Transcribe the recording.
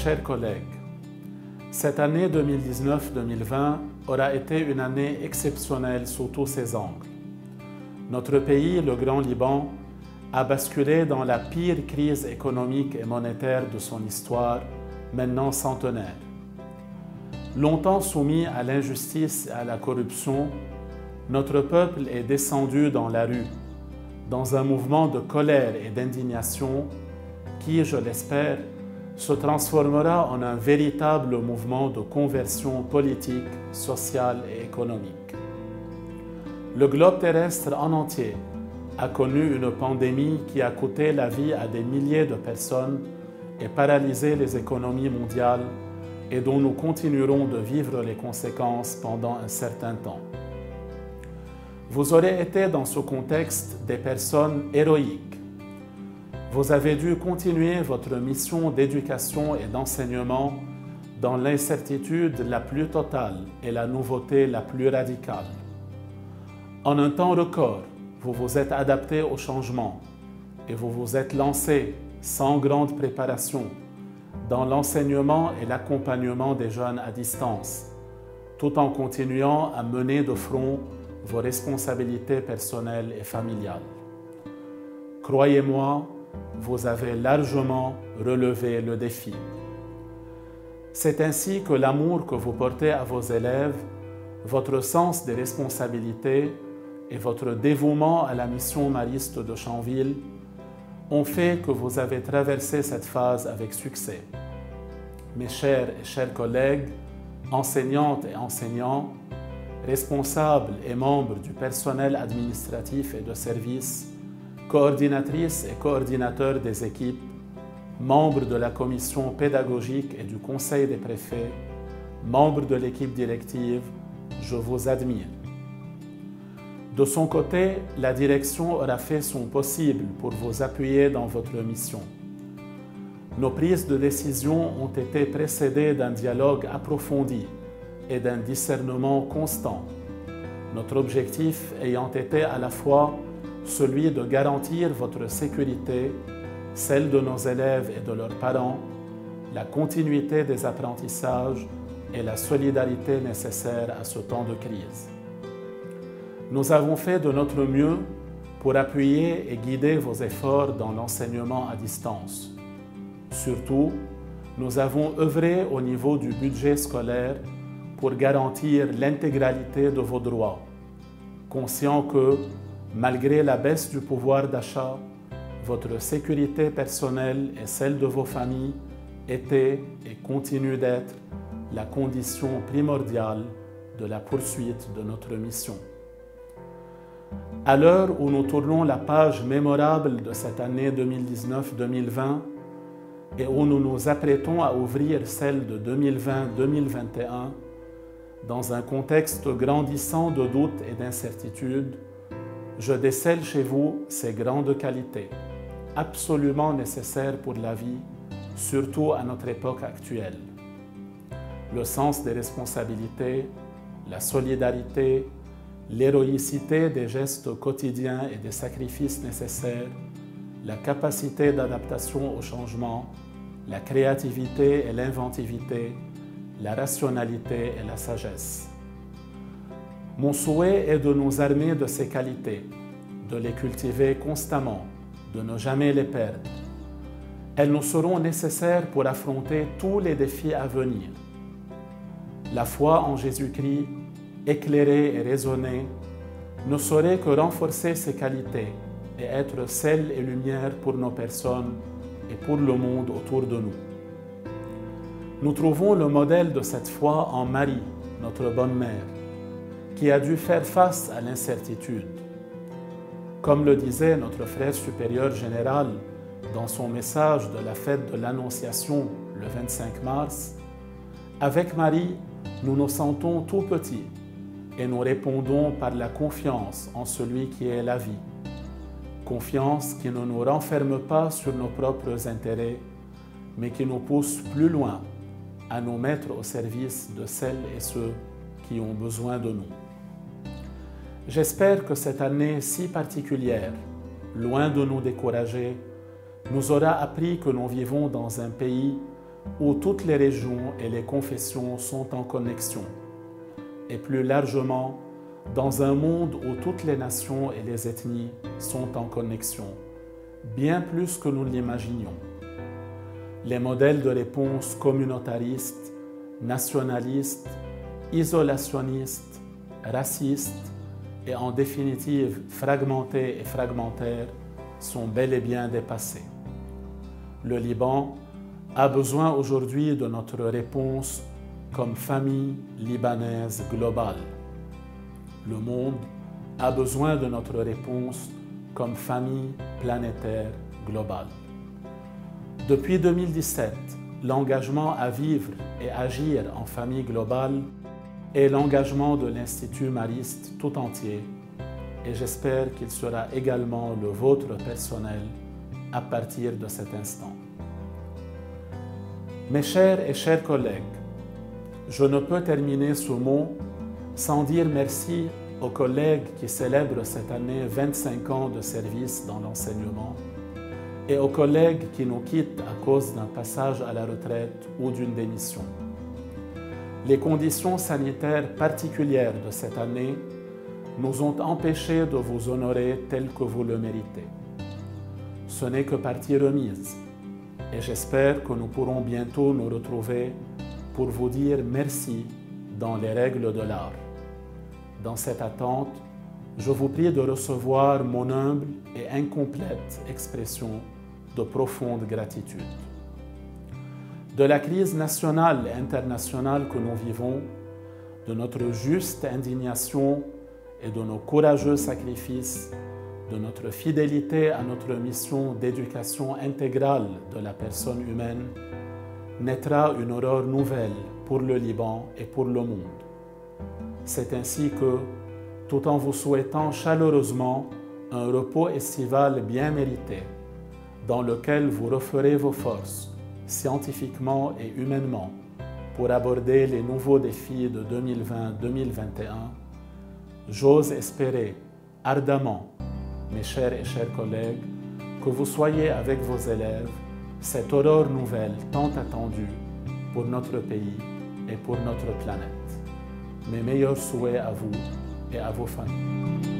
chers collègues, cette année 2019-2020 aura été une année exceptionnelle sous tous ses angles. Notre pays, le Grand Liban, a basculé dans la pire crise économique et monétaire de son histoire, maintenant centenaire. Longtemps soumis à l'injustice et à la corruption, notre peuple est descendu dans la rue, dans un mouvement de colère et d'indignation qui, je l'espère, se transformera en un véritable mouvement de conversion politique, sociale et économique. Le globe terrestre en entier a connu une pandémie qui a coûté la vie à des milliers de personnes et paralysé les économies mondiales et dont nous continuerons de vivre les conséquences pendant un certain temps. Vous aurez été dans ce contexte des personnes héroïques. Vous avez dû continuer votre mission d'éducation et d'enseignement dans l'incertitude la plus totale et la nouveauté la plus radicale. En un temps record, vous vous êtes adapté au changement et vous vous êtes lancé sans grande préparation dans l'enseignement et l'accompagnement des jeunes à distance, tout en continuant à mener de front vos responsabilités personnelles et familiales. Croyez-moi, vous avez largement relevé le défi. C'est ainsi que l'amour que vous portez à vos élèves, votre sens des responsabilités et votre dévouement à la mission mariste de Chanville ont fait que vous avez traversé cette phase avec succès. Mes chers et chers collègues, enseignantes et enseignants, responsables et membres du personnel administratif et de service, coordinatrices et coordinateurs des équipes, membres de la commission pédagogique et du conseil des préfets, membres de l'équipe directive, je vous admire. De son côté, la direction aura fait son possible pour vous appuyer dans votre mission. Nos prises de décision ont été précédées d'un dialogue approfondi et d'un discernement constant, notre objectif ayant été à la fois celui de garantir votre sécurité, celle de nos élèves et de leurs parents, la continuité des apprentissages et la solidarité nécessaire à ce temps de crise. Nous avons fait de notre mieux pour appuyer et guider vos efforts dans l'enseignement à distance. Surtout, nous avons œuvré au niveau du budget scolaire pour garantir l'intégralité de vos droits, conscient que, malgré la baisse du pouvoir d'achat, votre sécurité personnelle et celle de vos familles était et continue d'être la condition primordiale de la poursuite de notre mission. À l'heure où nous tournons la page mémorable de cette année 2019-2020 et où nous nous apprêtons à ouvrir celle de 2020-2021, dans un contexte grandissant de doutes et d'incertitudes, je décèle chez vous ces grandes qualités, absolument nécessaires pour la vie, surtout à notre époque actuelle. Le sens des responsabilités, la solidarité, l'héroïcité des gestes quotidiens et des sacrifices nécessaires, la capacité d'adaptation au changement, la créativité et l'inventivité, la rationalité et la sagesse. Mon souhait est de nous armer de ces qualités, de les cultiver constamment, de ne jamais les perdre. Elles nous seront nécessaires pour affronter tous les défis à venir. La foi en Jésus-Christ, éclairée et raisonnée, ne saurait que renforcer ces qualités et être sel et lumière pour nos personnes et pour le monde autour de nous. Nous trouvons le modèle de cette foi en Marie, notre bonne mère, qui a dû faire face à l'incertitude. Comme le disait notre frère supérieur général dans son message de la fête de l'Annonciation le 25 mars, avec Marie, nous nous sentons tout petits et nous répondons par la confiance en celui qui est la vie. Confiance qui ne nous renferme pas sur nos propres intérêts, mais qui nous pousse plus loin à nous mettre au service de celles et ceux qui ont besoin de nous. J'espère que cette année si particulière, loin de nous décourager, nous aura appris que nous vivons dans un pays où toutes les régions et les confessions sont en connexion, et plus largement, dans un monde où toutes les nations et les ethnies sont en connexion, bien plus que nous l'imaginions. Les modèles de réponse communautaristes, nationalistes, isolationnistes, racistes et en définitive fragmentés et fragmentaires sont bel et bien dépassés. Le Liban a besoin aujourd'hui de notre réponse comme famille libanaise globale. Le monde a besoin de notre réponse comme famille planétaire globale. Depuis 2017, l'engagement à vivre et agir en famille globale est l'engagement de l'Institut Mariste tout entier et j'espère qu'il sera également le vôtre personnel à partir de cet instant. Mes chers et chers collègues, je ne peux terminer ce mot sans dire merci aux collègues qui célèbrent cette année 25 ans de service dans l'enseignement et aux collègues qui nous quittent à cause d'un passage à la retraite ou d'une démission. Les conditions sanitaires particulières de cette année nous ont empêchés de vous honorer tel que vous le méritez. Ce n'est que partie remise et j'espère que nous pourrons bientôt nous retrouver pour vous dire merci dans les règles de l'art. Dans cette attente, je vous prie de recevoir mon humble et incomplète expression de profonde gratitude. De la crise nationale et internationale que nous vivons, de notre juste indignation et de nos courageux sacrifices, de notre fidélité à notre mission d'éducation intégrale de la personne humaine, naîtra une aurore nouvelle pour le Liban et pour le monde. C'est ainsi que, tout en vous souhaitant chaleureusement un repos estival bien mérité, dans lequel vous referez vos forces, scientifiquement et humainement, pour aborder les nouveaux défis de 2020-2021, j'ose espérer ardemment, mes chers et chers collègues, que vous soyez avec vos élèves cette aurore nouvelle tant attendue pour notre pays et pour notre planète. Mes meilleurs souhaits à vous et à vos familles.